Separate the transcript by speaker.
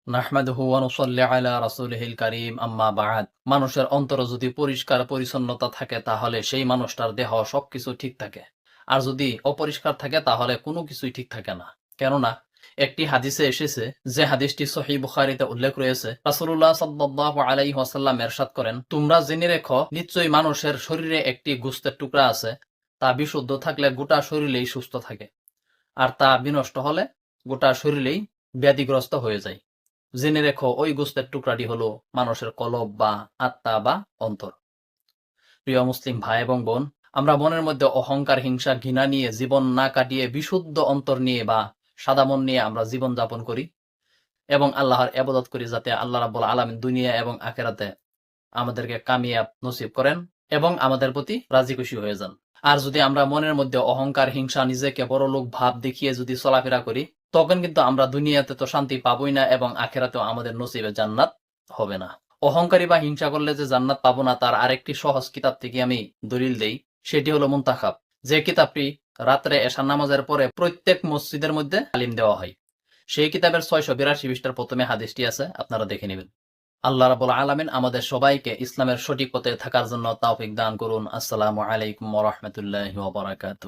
Speaker 1: নাহমাদুহু ওয়া নুসাল্লি আলা রাসূলিহিল কারীম আম্মা বা'দ। মানুষের অন্তর যদি পরিষ্কার পরিচ্ছন্নতা থাকে তাহলে সেই মানুষটার দেহ সবকিছু ঠিক থাকে। আর যদি অপরিষ্কার থাকে তাহলে কোনো কিছুই ঠিক থাকে না। কেননা একটি হাদিসে এসেছে, যে হাদিসটি সহিহ বুখারীতে উল্লেখ রয়েছে, রাসূলুল্লাহ সাল্লাল্লাহু আলাইহি ওয়াসাল্লাম ইরশাদ করেন, তোমরা জেনে রেখো নিশ্চয়ই মানুষের শরীরে একটি গোশতের টুকরা আছে, তা বিশুদ্ধ থাকলে গোটা শরীরেই সুস্থ থাকে, আর তা বিনষ্ট হলে গোটা শরীরেই ব্যাধিগ্রস্ত হয়ে যায়। জেনে রেখো ওই গোশতের টুকরাটি হলো মানুষের কলব বা আত্মা বা অন্তর। প্রিয় মুসলিম ভাই এবং বোন, আমরা মনের মধ্যে অহংকার, হিংসা, ঘৃণা নিয়ে জীবন না কাটিয়ে বিশুদ্ধ অন্তর নিয়ে বা সাদা মন নিয়ে আমরা জীবন যাপন করি এবং আল্লাহর ইবাদত করি, যাতে আল্লাহ রাব্বুল আলামিন দুনিয়া এবং আখিরাতে আমাদেরকে কামিয়াব নসিব করেন এবং আমাদের প্রতি রাজি খুশি হয়ে যান। আর যদি আমরা মনের মধ্যে অহংকার, হিংসা, নিজেকে বড়লোক ভাব দেখিয়ে যদি চলাফেরা করি, তখন কিন্তু আমরা দুনিয়াতে তো শান্তি পাবোই না এবং আখিরাতেও আমাদের নসিবে জান্নাত হবে না। অহংকারী বা হিংসা করলে যে জান্নাত পাবো না, তার আরেকটি সহজ কিতাব থেকে আমি দলিল দেই। সেটি হলো মুনতাখাব, যে কিতাবটি রাত্রে এশার নামাজের পরে প্রত্যেক মসজিদের মধ্যে তালিম দেওয়া হয়। সেই কিতাবের 682 পৃষ্ঠার প্রথমে হাদিসটি আছে, আপনারা দেখে নেবেন। আল্লাহ রাব্বুল আলামিন আমাদের সবাইকে ইসলামের সঠিক পথে থাকার জন্য তৌফিক দান করুন। আসসালামু আলাইকুম ওয়া রাহমাতুল্লাহি ওয়া বারাকাতুহু।